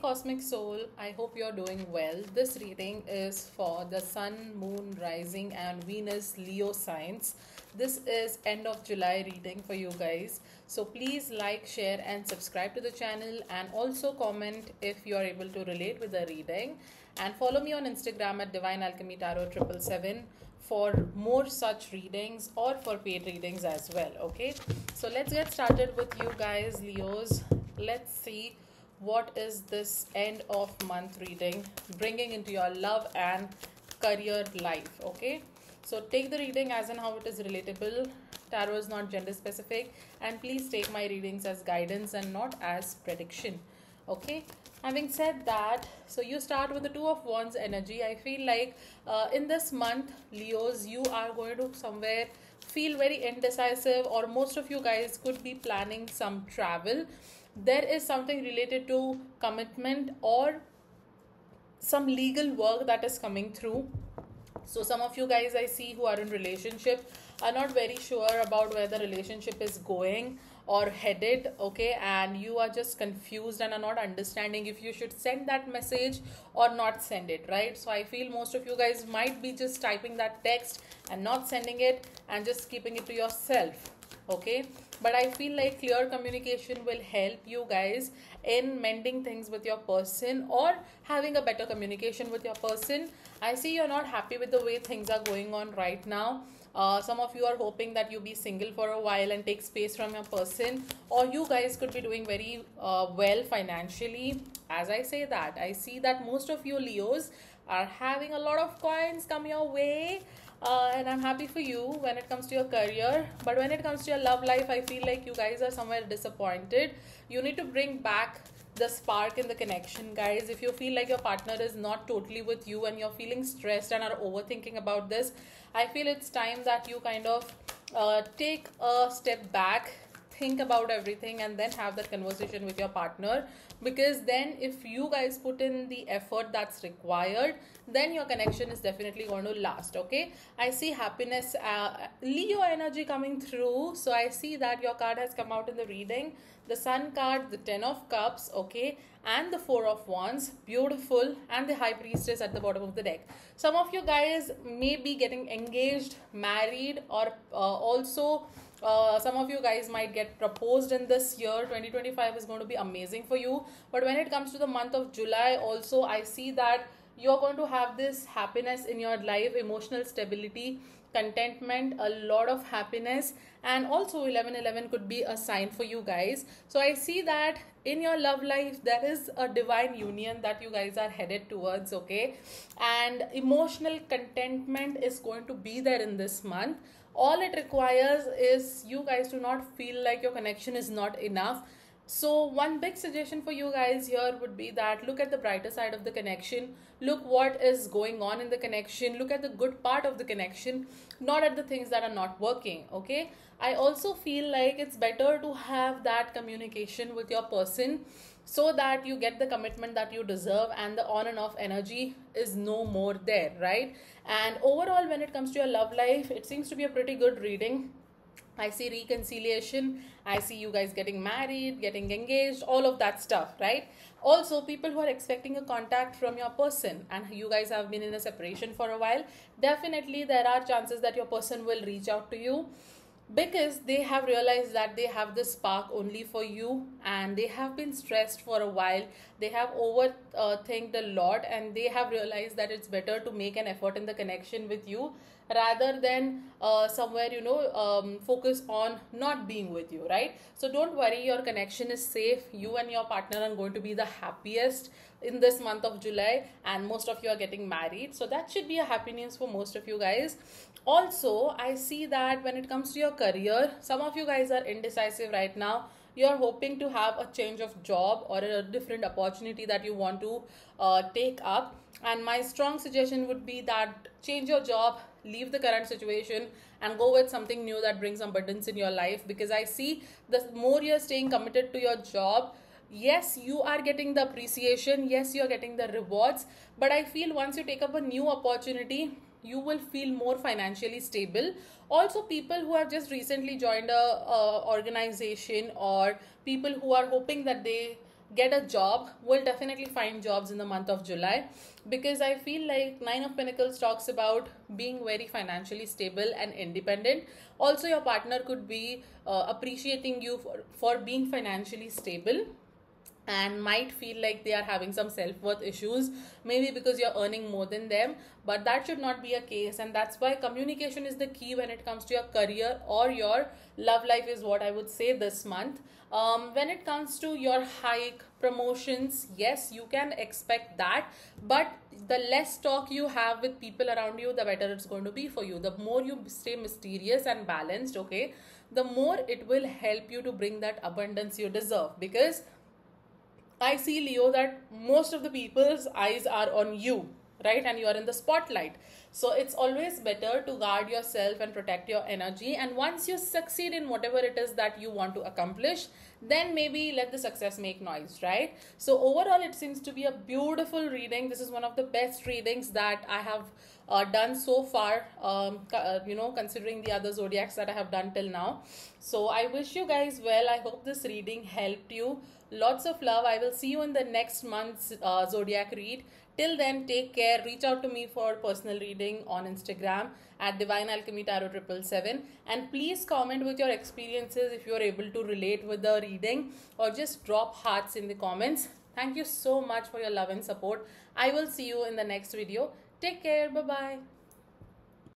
Cosmic Soul, I hope you're doing well. This reading is for the Sun, Moon, Rising, and Venus Leo signs. This is end of July reading for you guys. So please like, share, and subscribe to the channel, and also comment if you are able to relate with the reading. And follow me on Instagram at Divine Alchemy Tarot 777 for more such readings or for paid readings as well. Okay, so let's get started with you guys, Leos. Let's see what is this end of month reading bringing into your love and career life. Okay, so take the reading as in how it is relatable. Tarot is not gender specific, and please take my readings as guidance and not as prediction. Okay, having said that, so you start with the Two of Wands energy. I feel like in this month, Leos, you are going to somewhere feel very indecisive, or most of you guys could be planning some travel. There is something related to commitment or some legal work that is coming through. So some of you guys I see who are in relationship are not very sure about where the relationship is going or headed. Okay, and you are just confused and are not understanding if you should send that message or not send it, right? So I feel most of you guys might be just typing that text and not sending it and just keeping it to yourself. Okay, but I feel like clear communication will help you guys in mending things with your person or having a better communication with your person. I see you're not happy with the way things are going on right now. Some of you are hoping that you be single for a while and take space from your person, or you guys could be doing very well financially. As I say that, I see that most of you Leos are having a lot of coins come your way. And I'm happy for you when it comes to your career. But when it comes to your love life, I feel like you guys are somewhere disappointed. You need to bring back the spark in the connection, guys. If you feel like your partner is not totally with you and you're feeling stressed and are overthinking about this, I feel it's time that you kind of take a step back, think about everything, and then have that conversation with your partner. Because then if you guys put in the effort that's required, then your connection is definitely going to last. Okay, I see happiness, Leo energy coming through. So I see that your card has come out in the reading, the Sun card, the Ten of Cups, okay, and the Four of Wands, beautiful, and the High Priestess at the bottom of the deck. Some of you guys may be getting engaged, married, or also some of you guys might get proposed in this year. 2025 is going to be amazing for you. But when it comes to the month of July, also I see that you're going to have this happiness in your life, emotional stability, contentment, a lot of happiness. And also 1111 could be a sign for you guys. So I see that in your love life there is a divine union that you guys are headed towards. Okay, and emotional contentment is going to be there in this month. All it requires is you guys to not feel like your connection is not enough. So one big suggestion for you guys here would be that look at the brighter side of the connection. Look what is going on in the connection. Look at the good part of the connection, not at the things that are not working. Okay, I also feel like it's better to have that communication with your person so that you get the commitment that you deserve and the on and off energy is no more there, right? And overall, when it comes to your love life, it seems to be a pretty good reading. I see reconciliation, I see you guys getting married, getting engaged, all of that stuff, right? Also, people who are expecting a contact from your person and you guys have been in a separation for a while, definitely there are chances that your person will reach out to you, because they have realized that they have this spark only for you, and they have been stressed for a while. They have overthinked a lot, and they have realized that it's better to make an effort in the connection with you rather than somewhere focus on not being with you, right? So don't worry, your connection is safe. You and your partner are going to be the happiest in this month of July, and most of you are getting married, so that should be a happy news for most of you guys. Also, I see that when it comes to your career, some of you guys are indecisive right now. You're hoping to have a change of job or a different opportunity that you want to take up, and my strong suggestion would be that change your job, leave the current situation, and go with something new that brings abundance in your life. Because I see the more you're staying committed to your job, yes, you are getting the appreciation, yes, you're getting the rewards, but I feel once you take up a new opportunity, you will feel more financially stable. Also, people who have just recently joined a organization, or people who are hoping that they get a job, will definitely find jobs in the month of July, because I feel like Nine of Pentacles talks about being very financially stable and independent. Also, your partner could be appreciating you for being financially stable, and might feel like they are having some self-worth issues, maybe because you're earning more than them, but that should not be a case. And that's why communication is the key when it comes to your career or your love life, is what I would say this month. When it comes to your hike, promotions, yes, you can expect that, but the less talk you have with people around you, the better it's going to be for you. The more you stay mysterious and balanced, okay, the more it will help you to bring that abundance you deserve. Because I see, Leo, that most of the people's eyes are on you, right? And you are in the spotlight. So it's always better to guard yourself and protect your energy. And once you succeed in whatever it is that you want to accomplish, then maybe let the success make noise, right? So overall, it seems to be a beautiful reading. This is one of the best readings that I have done so far, considering the other zodiacs that I have done till now. So I wish you guys well. I hope this reading helped you. Lots of love. I will see you in the next month's zodiac read. Till then, take care. Reach out to me for personal reading on Instagram at Divine Alchemy Tarot 777. And please comment with your experiences if you are able to relate with the reading, or just drop hearts in the comments. Thank you so much for your love and support. I will see you in the next video. Take care. Bye bye.